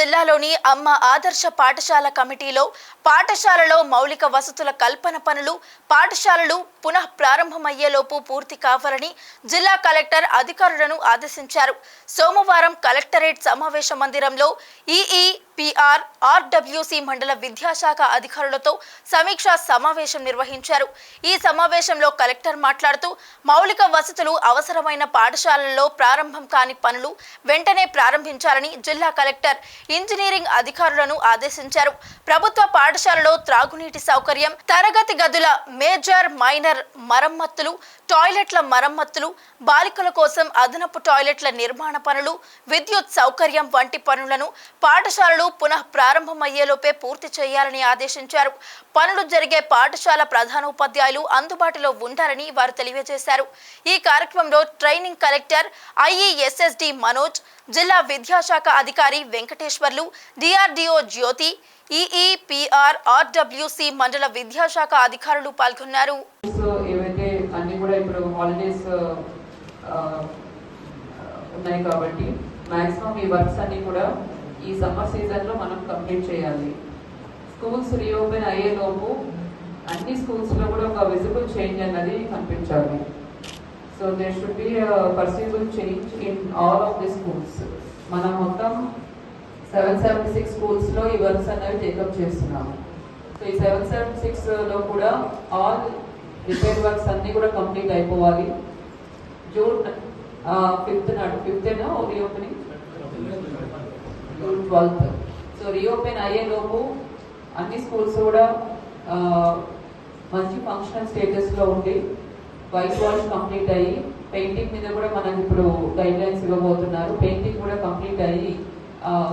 జిల్లాలోని అమ్మ ఆదర్శ పాఠశాల కమిటీలో పాఠశాలలో మౌలిక వసతుల కల్పన పనులు పాఠశాలలు పునః ప్రారంభమయ్యేలోపు పూర్తి కావాలని జిల్లా కలెక్టర్ అధికారులను ఆదేశించారు. సోమవారం కలెక్టరేట్ సమావేశ మందిరంలో ఈఈపీఆర్ ఆర్డబ్ల్యూసీ మండల విద్యాశాఖ అధికారులతో సమీక్షా సమావేశం నిర్వహించారు. ఈ సమావేశంలో కలెక్టర్ మాట్లాడుతూ మౌలిక వసతులు అవసరమైన పాఠశాలల్లో ప్రారంభం కాని పనులు వెంటనే ప్రారంభించాలని జిల్లా కలెక్టర్ ఇంజనీరింగ్ అధికారులను ఆదేశించారు. ప్రభుత్వ పాఠశాలలో త్రాగునీటి సౌకర్యం, తరగతి గదుల మేజర్ మైనర్ మరమ్మతులు, టాయిలెట్ల మరమ్మతులు, బాలికల కోసం అదనపు టాయిలెట్ల నిర్మాణ పనులు, విద్యుత్ సౌకర్యం వంటి పనులను పాఠశాలలు పునః ప్రారంభమయ్యేలోపే పూర్తి చేయాలని ఆదేశించారు. పనులు జరిగే పాఠశాల ప్రధానోపాధ్యాయులు అందుబాటులో ఉండాలని వారు తెలియజేశారు. ఈ కార్యక్రమంలో ట్రైనింగ్ కలెక్టర్ ఐఈఎస్ఎస్డి మనోజ్, జిల్లా విద్యాశాఖ అధికారి వెంకటేశ్వర్లు, డిఆర్డిఓ జ్యోతి, ఈఈపీఆర్ ఆర్డబ్ల్యూసీ మండల విద్యాశాఖ అధికారులు పాల్గొన్నారు. ఏవైతే అన్ని కూడా ఇప్పుడు హాలిడేస్ ఉన్నాయి కాబట్టి మాక్సిమం ఈ వర్క్స్ అన్ని కూడా ఈ సమ్మర్ సీజన్ లో మనం కంప్లీట్ చేయాలి. స్కూల్స్ రీఓపెన్ అయ్యేలోపు అన్ని స్కూల్స్ లో కూడా ఒక విజిబుల్ చేంజ్ అన్నది కనిపించాలి. So there should be perceptible change in all of the schools. మనం మొత్తం 776 స్కూల్స్ లో ఈ వర్క్స్ అనేవి టేకప్ చేస్తున్నాము. సో ఈ 776 లో కూడా ఆల్ రిపేర్ వర్క్స్ అన్ని కూడా కంప్లీట్ అయిపోవాలి. జూన్ 5th నాడు, 5th reopening, June 12th. So reopen అయ్యేలోపు అన్ని స్కూల్స్ కూడా మంచి ఫంక్షనల్ స్టేటస్ లో ఉండి వైట్ వాష్ కంప్లీట్ అయ్యి పెయింటింగ్ మీద కూడా మనకి ఇప్పుడు గైడ్ లైన్స్ ఇవ్వబోతున్నారు. పెయింటింగ్ కూడా కంప్లీట్ అయ్యి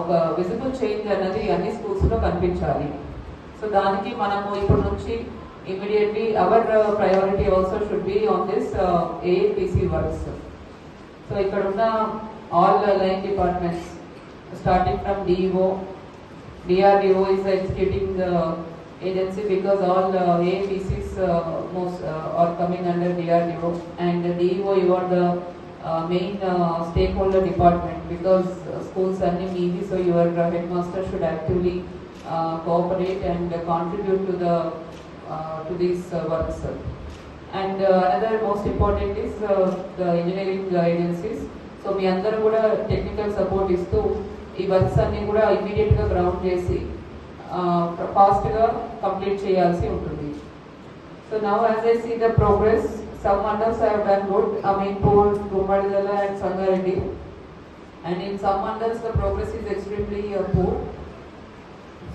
ఒక విజిబుల్ చేంజ్ అన్నది అన్ని స్కూల్స్ లో కనిపించాలి. సో దానికి మనము ఇప్పటి నుంచి immediately our priority also should be on this APC works. So ఇక్కడ ఉన్న all line departments starting from DO, DRDO is the executing agency because all APCs most are coming under DRDO, and DEO you are the main stakeholder department because schools are needy, so your headmaster should actively cooperate and contribute to these works. And another most important is the engineering agencies. So మీ అందరూ కూడా technical support ఇస్తూ ఈ works అన్ని కూడా immediate గా ground చేసి fast గా complete చేయాల్సి ఉంటుంది. So now as I see the progress, some mandals have done good, Aminpur, Gumadala and Sangareddy, and in some mandals the progress is extremely poor.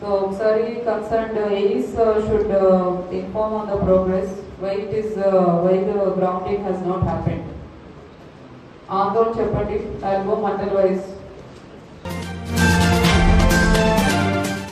So sorry, concerned AIs should inform on the progress, why the grounding has not happened. Andol Chapati, I'll go mandal wise.